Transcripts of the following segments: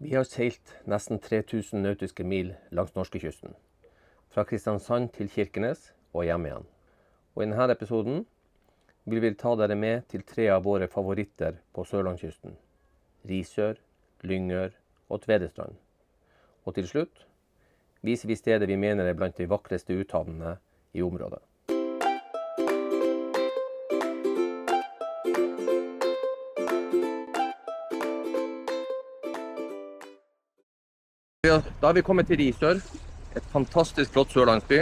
Vi har seilt nesten 3000 nautiske mil langs norskekysten, fra Kristiansand til Kirkenes og hjem igjen. Og i denne episoden vil vi ta dere med til 3 av våre favoritter på Sørlandskysten. Risør, Lyngør og Tvedestrand. Og til slutt viser vi stedet vi mener er blant de vakreste uthavnene i området. Da har vi kommet til Risør, et fantastisk flott sørlandsby.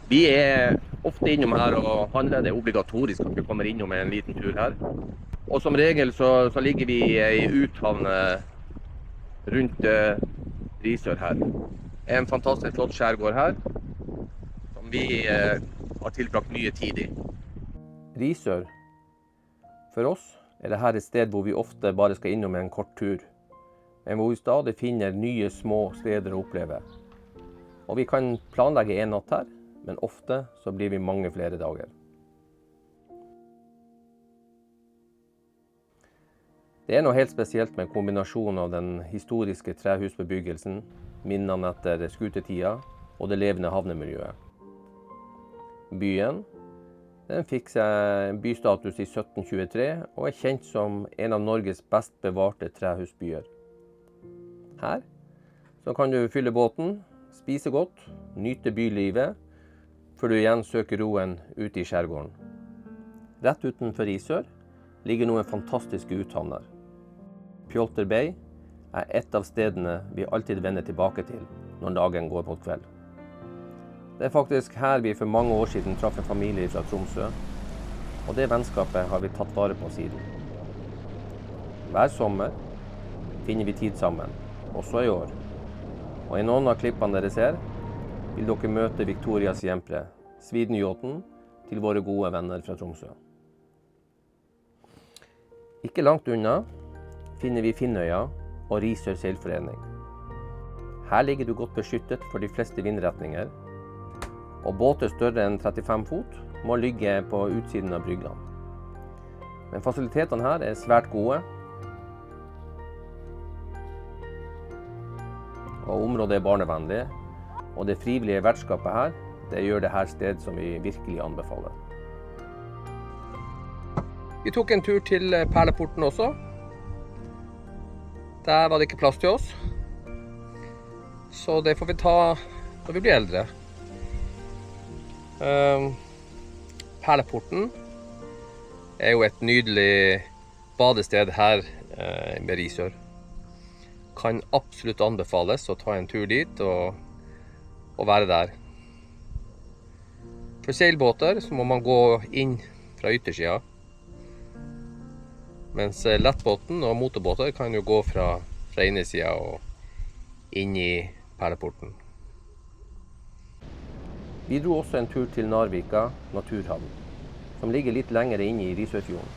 Vi er ofte innom her og handler. Det er obligatorisk at vi kommer innom en liten tur her. Og som regel så ligger vi i uthavne rundt Risør her. Det er en fantastisk flott skjærgård her, som vi har tilbrakt mye tid i. Risør, for oss er dette et sted hvor vi ofte bare skal innom en kort tur. Men hvor vi stadig finner nye små steder å oppleve. Og vi kan planlegge en natt her, men ofte så blir vi mange flere dager. Det er noe helt spesielt med kombinasjonen av den historiske trehusbebyggelsen, minnene etter skutetida og det levende havnemiljøet. Byen den fikk seg bystatus i 1723 og er kjent som en av Norges best bevarte trehusbyer. Her så kan du fylle båten, spise godt, nyte bylivet, før du igjen søker roen ute i skjærgården. Rett utenfor Risør ligger noen fantastiske uthavner. Pjolter Bay er et av stedene vi alltid vender tilbake til når dagen går mot kveld. Det er faktisk her vi for mange år siden traff en familie fra Tromsø, og det vennskapet har vi tatt vare på siden. Hver sommer finner vi tid sammen. Også i år. Og i noen av klippene dere ser, vil dere møte Victorias hjempre, Svidenjåten, til våre gode venner fra Tromsø. Ikke langt unna finner vi Finnøya og Risør seilforening. Her ligger du godt beskyttet for de fleste vindretninger, og båter større enn 35 fot må ligge på utsiden av bryggene. Men fasilitetene her er svært gode, og området er barnevennlig, og det frivillige vertskapet her, det gjør det her sted som vi virkelig anbefaler. Vi tok en tur til Perleporten også. Der var det ikke plass til oss, så det får vi ta når vi blir eldre. Perleporten er jo et nydelig badested her ved Risør. Kan absolutt anbefales å ta en tur dit og være der. For seilbåter så må man gå inn fra yttersida, mens lettbåten og motorbåter kan jo gå fra innesida og inn i Perleporten. Vi dro også en tur til Narvika naturhavn, som ligger litt lenger inn i Risørfjorden.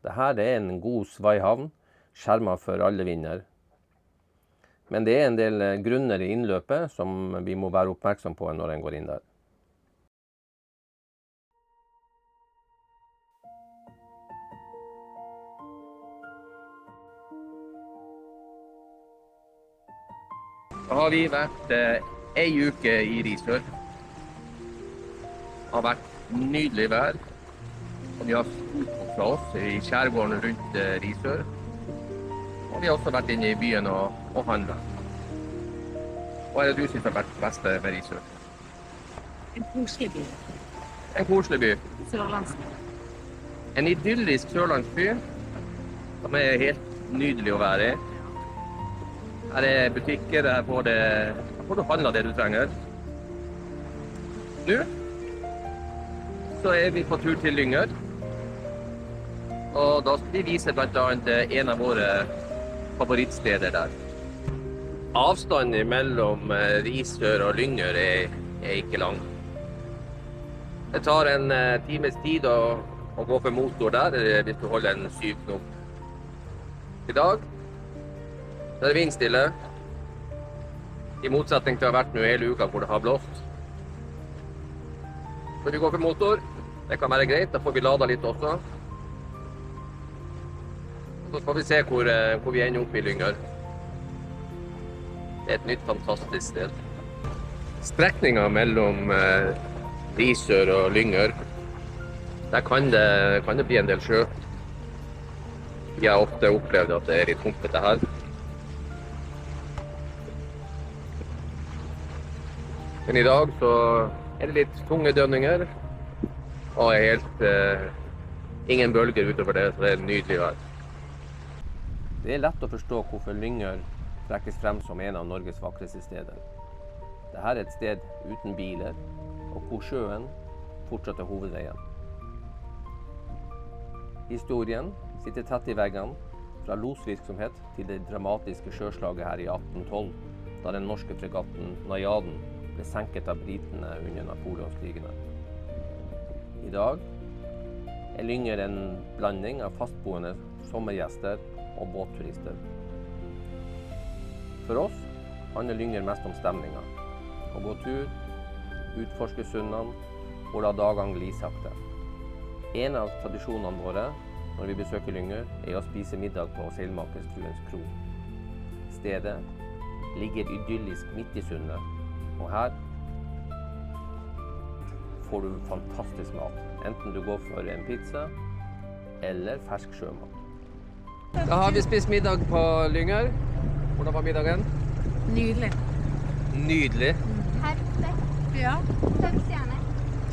Dette er en god svaihavn, skjermet for alle vinder. Men det er en del grunner i innløpet som vi må være oppmerksom på når en går inn der. Da har vi vært en uke i Risør. Det har vært nydelig vær. Og vi har stort på oss i skjærgården rundt Risør. Og vi har også vært inne i byen og handlet. Hva er det du synes har vært beste med Risør? En koselig by. En koselig by. Sørlandsby. En idyllisk sørlandsby, som er helt nydelig å være i. Her er butikker, her får du handle det du trenger. Nå så er vi på tur til Lyngør. Og da skal vi vise blant annet en av våre favorittsteder der. Avstanden mellom Risør og Lyngør er ikke lang. Det tar en times tid å gå for motor der, hvis du holder en 7 knop. I dag er det vindstille, i motsetning til å ha vært nå hele uka hvor det har blåst. Så vi går for motor, det kan være greit, da får vi lada litt også. Så skal vi se hvor vi ender opp i Lyngør. Det er et nytt fantastisk sted. Strekningen mellom Risør og Lyngør, der kan det bli en del sjø. Vi har ofte opplevd at det er litt humpete her. Men i dag så er det litt tunge dønninger, og helt ingen bølger utover det, så det er nydelig vær. Det er lett å forstå hvorfor Lyngør trekkes frem som en av Norges vakreste steder. Dette er et sted uten biler, og hvor sjøen fortsatt er hovedveien. Historien sitter tett i veggene, fra losvirksomhet til det dramatiske sjøslaget her i 1812, da den norske fregatten Najaden ble senket av britene under Napoleonskrigene. I dag er Lyngør en blanding av fastboende sommergjester og båtturister. For oss handler Lyngør mest om stemninga. Å gå tur, utforske sunnene og la dagene gli sakte. En av tradisjonene våre når vi besøker Lyngør er å spise middag på seilmakerstruens kro. Stedet ligger idyllisk midt i sundet, og her får du fantastisk mat. Enten du går for en pizza eller fersk sjømat. Da har vi spist middag på Lyngør. Hvordan var middagen? Nydelig. Nydelig. Perfekt. Ja. 5 stjerner.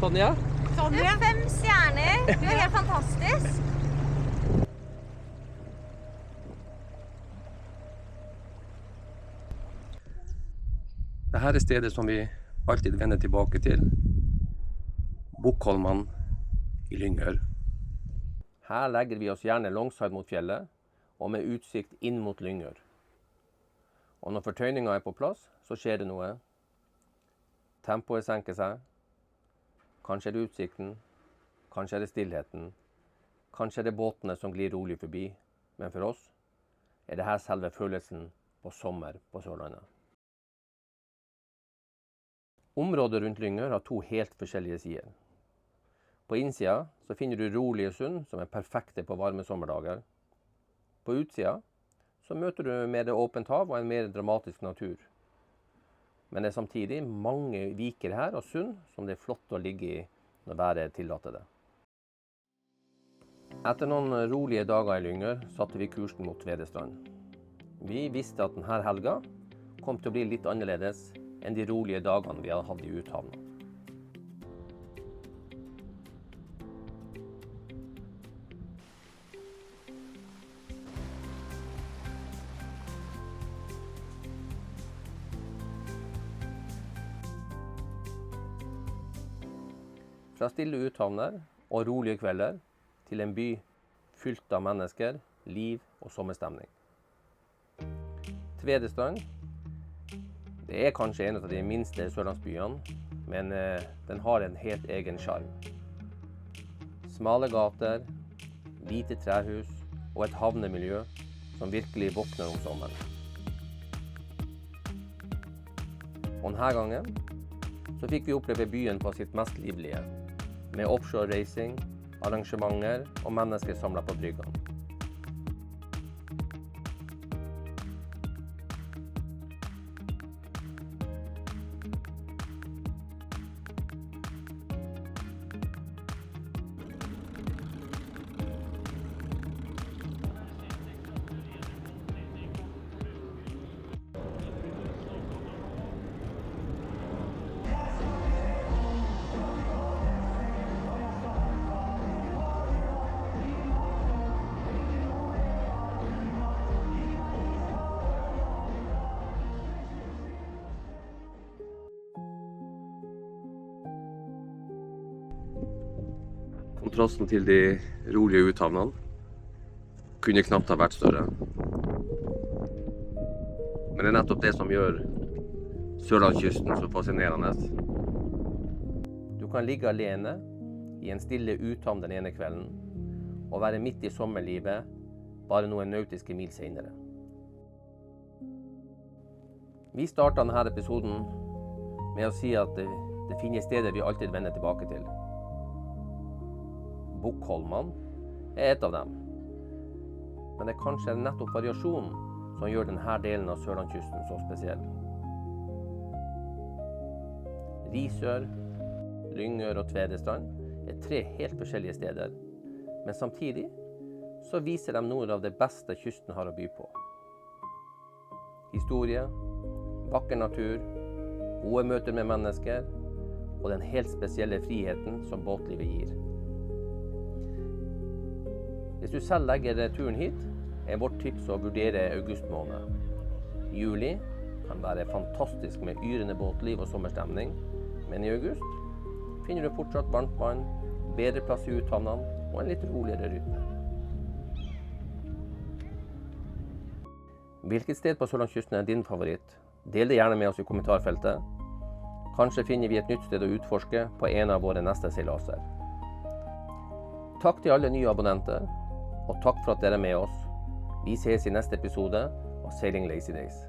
Sonja? Du, 5 stjerner. Du er helt fantastisk. Dette er stedet som vi alltid vender tilbake til. Bukkholman i Lyngør. Her legger vi oss gjerne langside mot fjellet, og med utsikt inn mot Lyngør. Og når fortøyninga er på plass, så skjer det noe. Tempoet senker seg. Kanskje er det utsikten, kanskje er det stillheten, kanskje er det båtene som glir rolig forbi. Men for oss er dette selve følelsen på sommer på Sørlandet. Området rundt Lyngør har 2 helt forskjellige sider. På innsida så finner du rolige sund som er perfekte på varme sommerdager. På utsida så møter du mer åpent hav og en mer dramatisk natur. Men det er samtidig mange viker her og sund som det er flott å ligge i når været tillater det. Etter noen rolige dager i Lyngør satte vi kursen mot Tvedestrand. Vi visste at denne helga kom til å bli litt annerledes enn de rolige dagene vi hadde hatt i uthavna. Fra stille uthavner og rolige kvelder til en by fylt av mennesker, liv og sommerstemning. Tvedestrand, det er kanskje en av de minste sørlandsbyene, men den har en helt egen sjarm. Smale gater, hvite trehus og et havnemiljø som virkelig våkner om sommeren. Og denne gangen så fikk vi oppleve byen på sitt mest livlige, med offshore racing, arrangementer og mennesker samlet på bryggene. Kontrasten til de rolige uthavnene kunne knapt ha vært større. Men det er nettopp det som gjør Sørlandskysten så fascinerende. Du kan ligge alene i en stille uthavn den ene kvelden og være midt i sommerlivet bare noen nautiske mil senere. Vi startet denne episoden med å si at det finnes steder vi alltid vender tilbake til. Bukkholman er et av dem. men det er kanskje nettopp variasjonen som gjør denne delen av Sørlandskysten så spesiell. Risør, Lyngør og Tvedestrand er 3 helt forskjellige steder, men samtidig så viser de noe av det beste kysten har å by på. Historie, vakker natur, gode møter med mennesker og den helt spesielle friheten som båtlivet gir. Hvis du selv legger turen hit, er vårt tips å vurdere august måned. Juli kan være fantastisk med yrende båtliv og sommerstemning, men i august finner du fortsatt varmt vann, bedre plass i uthavnene og en litt roligere rute. Hvilket sted på Sørlandskysten er din favoritt? Del det gjerne med oss i kommentarfeltet. Kanskje finner vi et nytt sted å utforske på en av våre neste seilaser. Takk til alle nye abonnenter, og takk for at dere er med oss. Vi ses i neste episode av Sailing Lazy Days.